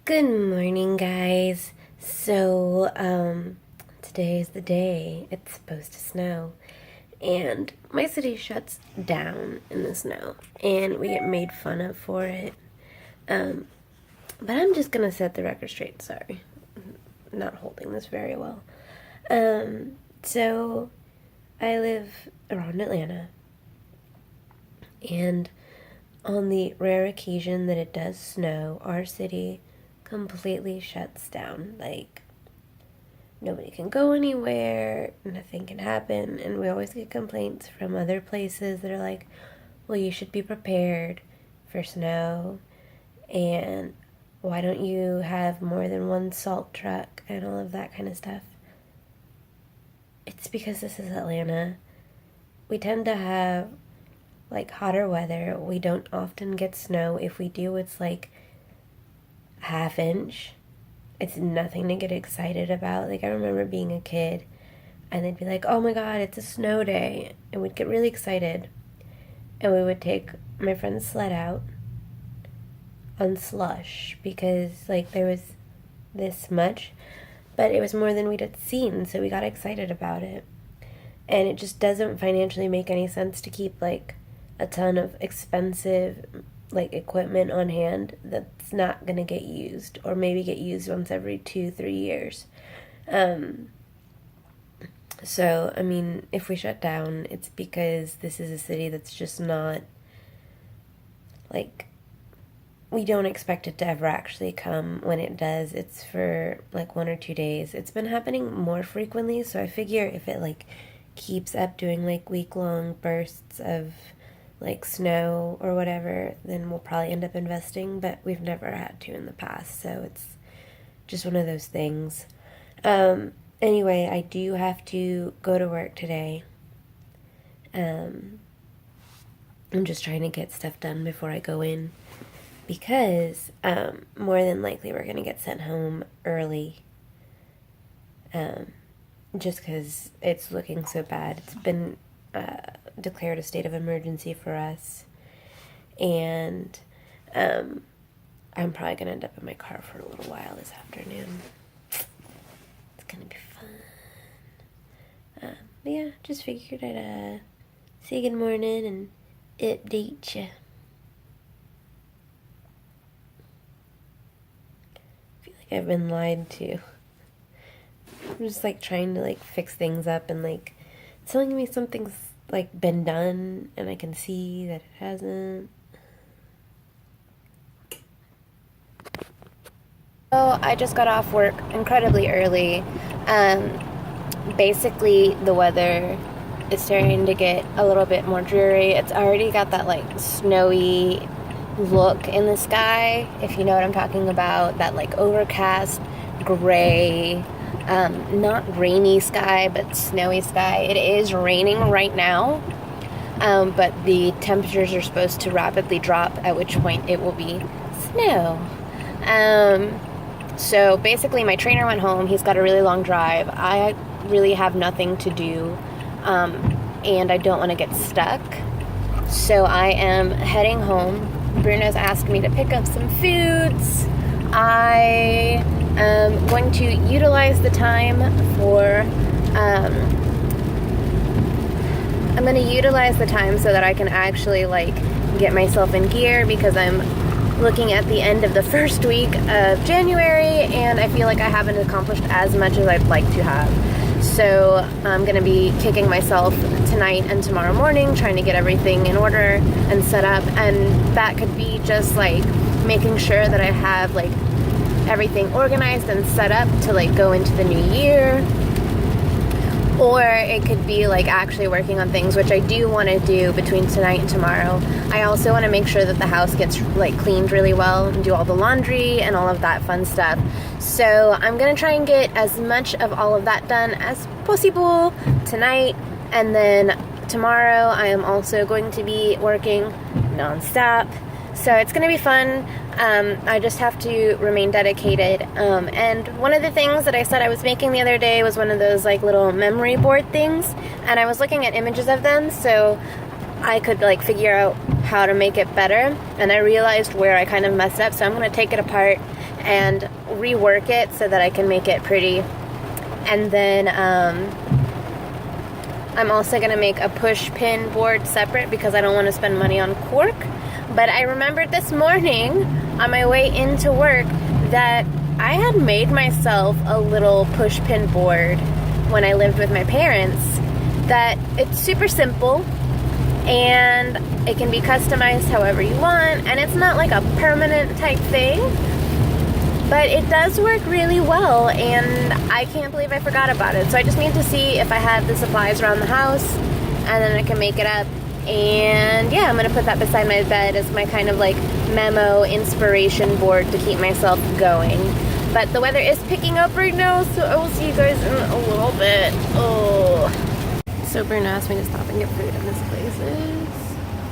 Good morning, guys. Today is the day it's supposed to snow, and my city shuts down in the snow, and we get made fun of for it. Um, but I'm just gonna set the record straight. Sorry, I'm not holding this very well. So I live around Atlanta, and on the rare occasion that it does snow, our city completely shuts down. Like, nobody can go anywhere, nothing can happen, and we always get complaints from other places that are like, well, you should be prepared for snow, and why don't you have more than one salt truck, and all of that kind of stuff. It's because this is Atlanta. We tend to have like hotter weather. We don't often get snow. If we do, it's like half inch. It's nothing to get excited about. Like, I remember being a kid and they'd be like, oh my god, it's a snow day, and we'd get really excited, and we would take my friend's sled out on slush because like there was this much, but it was more than we'd seen, so we got excited about it. And it just doesn't financially make any sense to keep like a ton of expensive like equipment on hand that's not gonna get used, or maybe get used once every 2-3 years. So I mean, if we shut down, it's because this is a city that's just not like, we don't expect it to ever actually come. When it does, it's for like 1 or 2 days. It's been happening more frequently, so I figure if it like keeps up doing like week-long bursts of like snow or whatever, then we'll probably end up investing, but we've never had to in the past, so it's just one of those things. Anyway, I do have to go to work today. I'm just trying to get stuff done before I go in, because more than likely we're going to get sent home early, just because it's looking so bad. It's been declared a state of emergency for us, and I'm probably going to end up in my car for a little while this afternoon. It's going to be fun. But yeah, just figured I'd say good morning and update you. I feel like I've been lied to. I'm just like trying to like fix things up, and like telling me something's like been done and I can see that it hasn't. So I just got off work incredibly early. Basically the weather is starting to get a little bit more dreary. It's already got that like snowy look in the sky, if you know what I'm talking about. That like overcast gray, not rainy sky, but snowy sky. It is raining right now, but the temperatures are supposed to rapidly drop, at which point it will be snow. So basically my trainer went home. He's got a really long drive. I really have nothing to do, and I don't want to get stuck. So I am heading home. Bruno's asked me to pick up some foods. I am going to utilize the time so that I can actually like get myself in gear, because I'm looking at the end of the first week of January and I feel like I haven't accomplished as much as I'd like to have. So I'm going to be kicking myself tonight and tomorrow morning, trying to get everything in order and set up, and that could be just like making sure that I have like everything organized and set up to like go into the new year. Or it could be like actually working on things, which I do want to do between tonight and tomorrow. I also want to make sure that the house gets like cleaned really well and do all the laundry and all of that fun stuff. So I'm going to try and get as much of all of that done as possible tonight. And then tomorrow I am also going to be working nonstop. So it's going to be fun. I just have to remain dedicated. And one of the things that I said I was making the other day was one of those like little memory board things. And I was looking at images of them. So I could like figure out how to make it better, and I realized where I kind of messed up, so I'm going to take it apart and rework it so that I can make it pretty. And then I'm also going to make a push pin board separate because I don't want to spend money on cork. But I remembered this morning on my way into work that I had made myself a little push pin board when I lived with my parents, that it's super simple and it can be customized however you want, and it's not like a permanent type thing, but it does work really well, and I can't believe I forgot about it. So I just need to see if I have the supplies around the house, and then I can make it up. And yeah, I'm gonna put that beside my bed as my kind of like memo inspiration board to keep myself going. But the weather is picking up right now, so I will see you guys in a little bit. Oh. So Bruno asked me to stop and get food, and this place is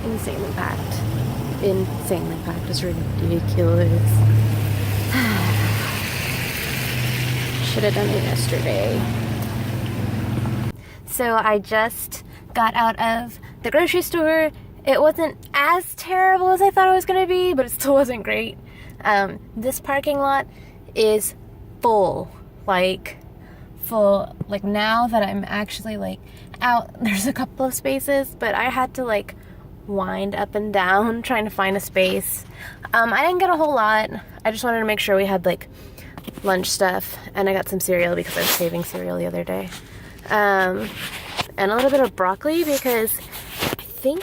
insanely packed. Insanely packed. It's ridiculous. Should have done it yesterday. So I just got out of the grocery store. It wasn't as terrible as I thought it was going to be, but it still wasn't great. This parking lot is full. Like now that I'm actually like out, there's a couple of spaces, but I had to like wind up and down trying to find a space. I didn't get a whole lot. I just wanted to make sure we had like lunch stuff, and I got some cereal because I was saving cereal the other day, and a little bit of broccoli because I think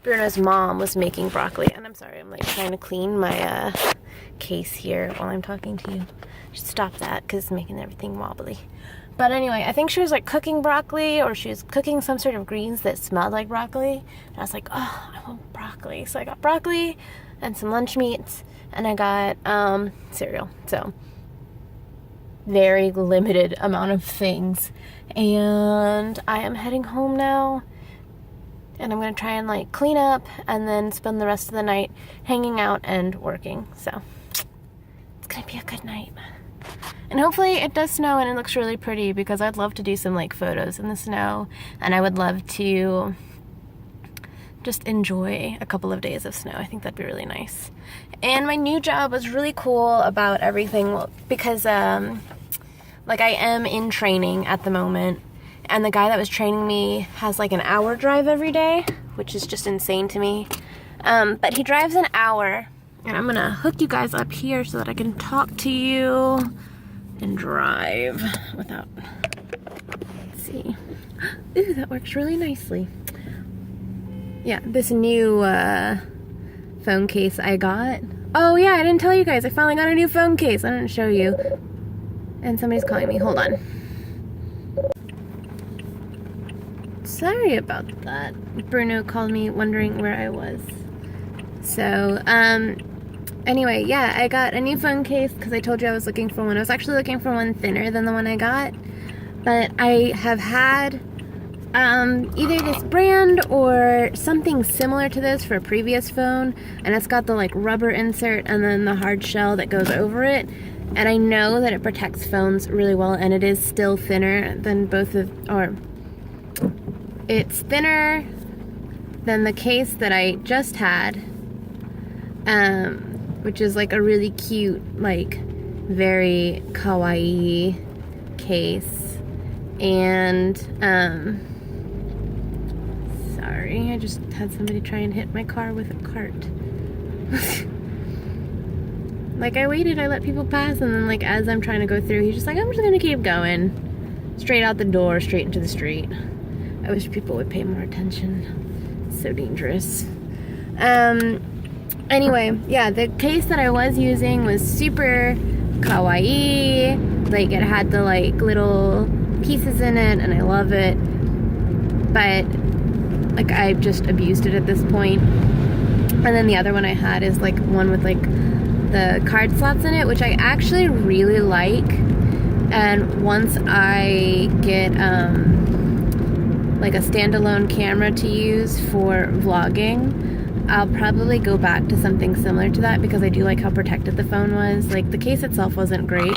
Bruno's mom was making broccoli. And I'm sorry, I'm like trying to clean my case here while I'm talking to you. Just stop that because it's making everything wobbly. But anyway, I think she was like cooking broccoli, or she was cooking some sort of greens that smelled like broccoli. And I was like, oh, I want broccoli. So I got broccoli and some lunch meats, and I got cereal. So very limited amount of things. And I am heading home now. And I'm going to try and like clean up and then spend the rest of the night hanging out and working. So it's going to be a good night. And hopefully it does snow and it looks really pretty, because I'd love to do some like photos in the snow, and I would love to just enjoy a couple of days of snow. I think that'd be really nice. And my new job was really cool about everything, because like I am in training at the moment, and the guy that was training me has like an hour drive every day, which is just insane to me. But he drives an hour, and I'm gonna hook you guys up here so that I can talk to you and drive without, let's see. Ooh, that works really nicely. Yeah, this new phone case I got. Oh yeah, I didn't tell you guys, I finally got a new phone case. I didn't show you. And somebody's calling me, hold on. Sorry about that. Bruno called me wondering where I was. So, anyway, yeah, I got a new phone case because I told you I was looking for one. I was actually looking for one thinner than the one I got, but I have had either this brand or something similar to this for a previous phone, and it's got the like rubber insert and then the hard shell that goes over it, and I know that it protects phones really well, and it is still thinner than it's thinner than the case that I just had, which is like a really cute, like very kawaii case. And sorry, I just had somebody try and hit my car with a cart. Like I waited, I let people pass, and then like as I'm trying to go through, he's just like, I'm just gonna keep going. Straight out the door, straight into the street. I wish people would pay more attention. It's so dangerous. Anyway, yeah, the case that I was using was super kawaii. Like it had the like little pieces in it, and I love it. But like I've just abused it at this point. And then the other one I had is like one with like the card slots in it, which I actually really like. And once I get like a standalone camera to use for vlogging, I'll probably go back to something similar to that, because I do like how protected the phone was. Like the case itself wasn't great,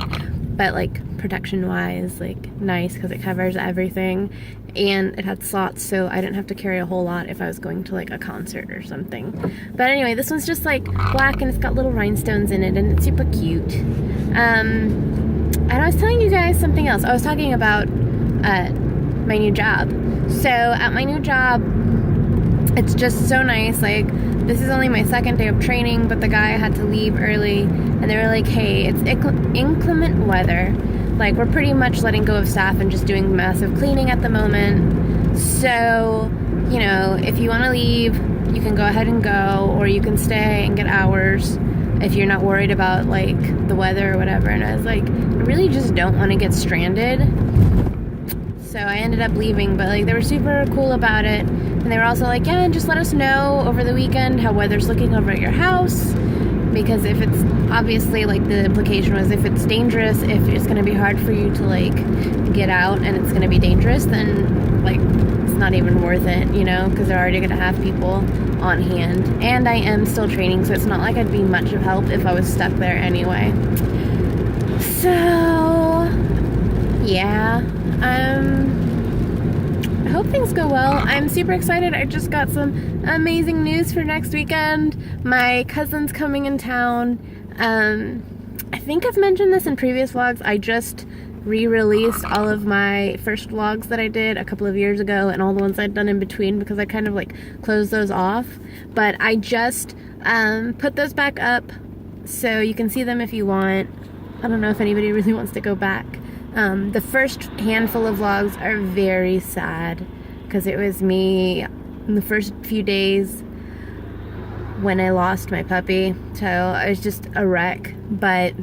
but like protection wise, like nice because it covers everything, and it had slots, so I didn't have to carry a whole lot if I was going to like a concert or something. But anyway, this one's just like black and it's got little rhinestones in it and it's super cute. And I was telling you guys something else. I was talking about my new job. So at my new job, it's just so nice. Like, this is only my second day of training, but the guy had to leave early, and they were like, hey, it's inclement weather. Like, we're pretty much letting go of staff and just doing massive cleaning at the moment. So, you know, if you want to leave, you can go ahead and go, or you can stay and get hours if you're not worried about, like, the weather or whatever. And I was like, I really just don't want to get stranded. So I ended up leaving, but like they were super cool about it, and they were also like, yeah, and just let us know over the weekend how weather's looking over at your house, because if it's obviously, like, the implication was if it's dangerous, if it's going to be hard for you to like get out and it's going to be dangerous, then like it's not even worth it, you know, because they're already going to have people on hand, and I am still training, so it's not like I'd be much of help if I was stuck there anyway. So yeah, I hope things go well. I'm super excited. I just got some amazing news for next weekend. My cousin's coming in town. I think I've mentioned this in previous vlogs. I just re-released all of my first vlogs that I did a couple of years ago, and all the ones I'd done in between, because I kind of like closed those off. But I just put those back up so you can see them if you want. I don't know if anybody really wants to go back. The first handful of vlogs are very sad because it was me in the first few days when I lost my puppy. So I was just a wreck. But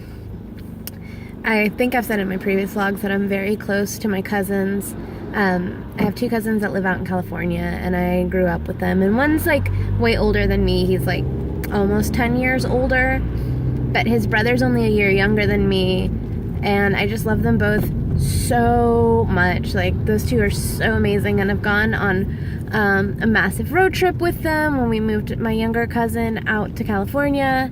I think I've said in my previous vlogs that I'm very close to my cousins. I have two cousins that live out in California, and I grew up with them. And one's like way older than me. He's like almost 10 years older, but his brother's only a year younger than me. And I just love them both so much. Like, those two are so amazing, and I've gone on a massive road trip with them when we moved my younger cousin out to California,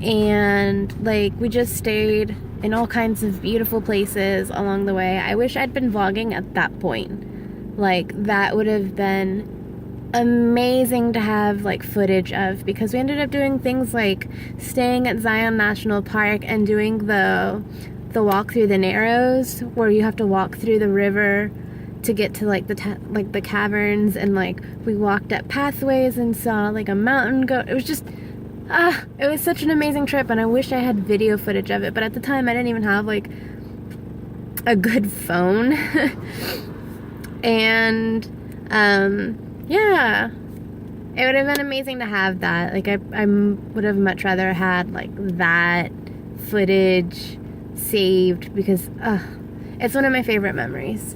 and like we just stayed in all kinds of beautiful places along the way. I wish I'd been vlogging at that point. Like, that would have been amazing to have like footage of, because we ended up doing things like staying at Zion National Park and doing the walk through the Narrows, where you have to walk through the river to get to like the caverns, and like we walked up pathways and saw like a mountain goat. It was just it was such an amazing trip, and I wish I had video footage of it, but at the time I didn't even have like a good phone. And yeah, it would have been amazing to have that. Like, I would have much rather had like that footage saved, because it's one of my favorite memories,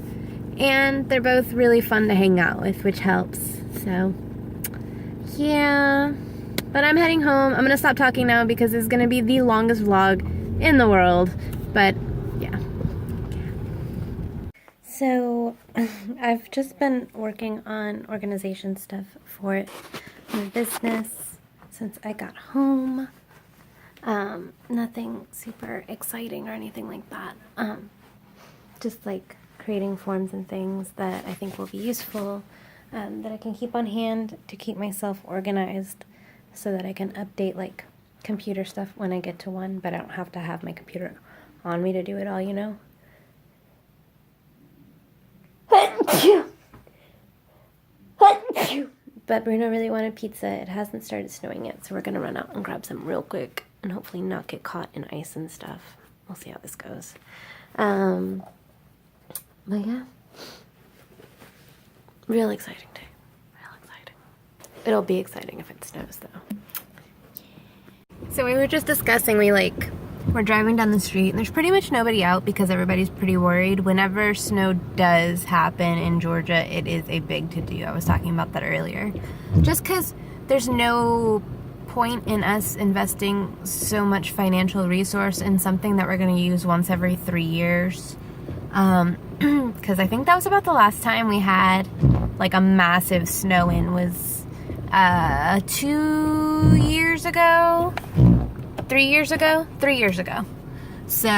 and they're both really fun to hang out with, which helps. So yeah, but I'm heading home. I'm gonna stop talking now because it's gonna be the longest vlog in the world, but yeah. So I've just been working on organization stuff for my business since I got home. Nothing super exciting or anything like that. Just like creating forms and things that I think will be useful, that I can keep on hand to keep myself organized, so that I can update like computer stuff when I get to one, but I don't have to have my computer on me to do it all, you know? But Bruno really wanted pizza. It hasn't started snowing yet, so we're gonna run out and grab some real quick and hopefully not get caught in ice and stuff. We'll see how this goes. But yeah, real exciting day. Real exciting. It'll be exciting if it snows though. So we were just discussing, we're driving down the street and there's pretty much nobody out because everybody's pretty worried. Whenever snow does happen in Georgia, it is a big to-do. I was talking about that earlier. Just because there's no point in us investing so much financial resource in something that we're going to use once every 3 years. Because I think that was about the last time we had like a massive snow-in was 2 years ago? 3 years ago? 3 years ago. So,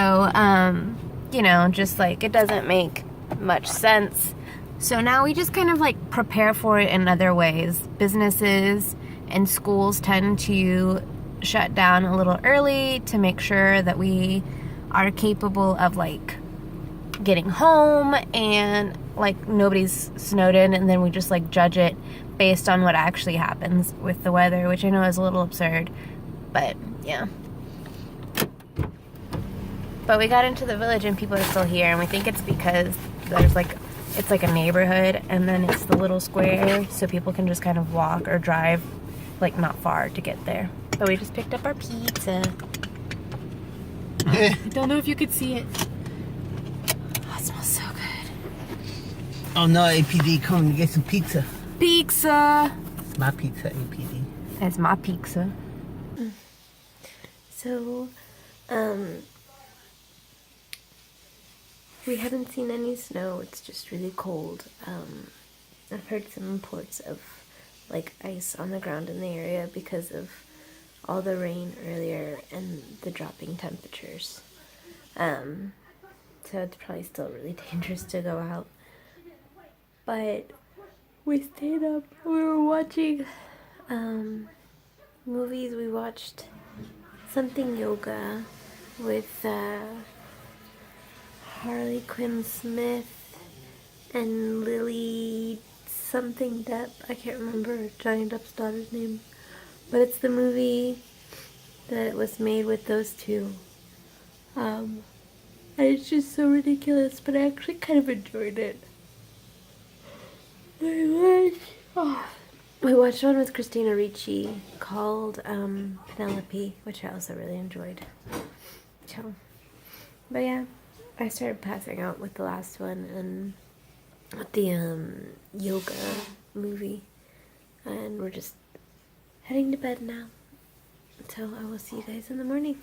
just like it doesn't make much sense. So now we just kind of like prepare for it in other ways. Businesses and schools tend to shut down a little early to make sure that we are capable of like getting home and like nobody's snowed in, and then we just like judge it based on what actually happens with the weather, which I know is a little absurd, but yeah. But we got into the village and people are still here, and we think it's because there's like, it's like a neighborhood, and then it's the little square, so people can just kind of walk or drive like not far to get there. But we just picked up our pizza. I don't know if you could see it. Oh, it smells so good. Oh no, APD, come to get some pizza. Pizza! It's my pizza, APD. That's my pizza. So, we haven't seen any snow. It's just really cold. I've heard some reports of like ice on the ground in the area because of all the rain earlier and the dropping temperatures. So it's probably still really dangerous to go out. But we stayed up. We were watching movies. We watched Something Yoga with Harley Quinn Smith and Lily something Depp. I can't remember Johnny Depp's daughter's name. But it's the movie that was made with those two. And it's just so ridiculous, but I actually kind of enjoyed it. We watched one with Christina Ricci called Penelope, which I also really enjoyed. So, but yeah, I started passing out with the last one and with the yoga movie, and we're just heading to bed now. So I will see you guys in the morning.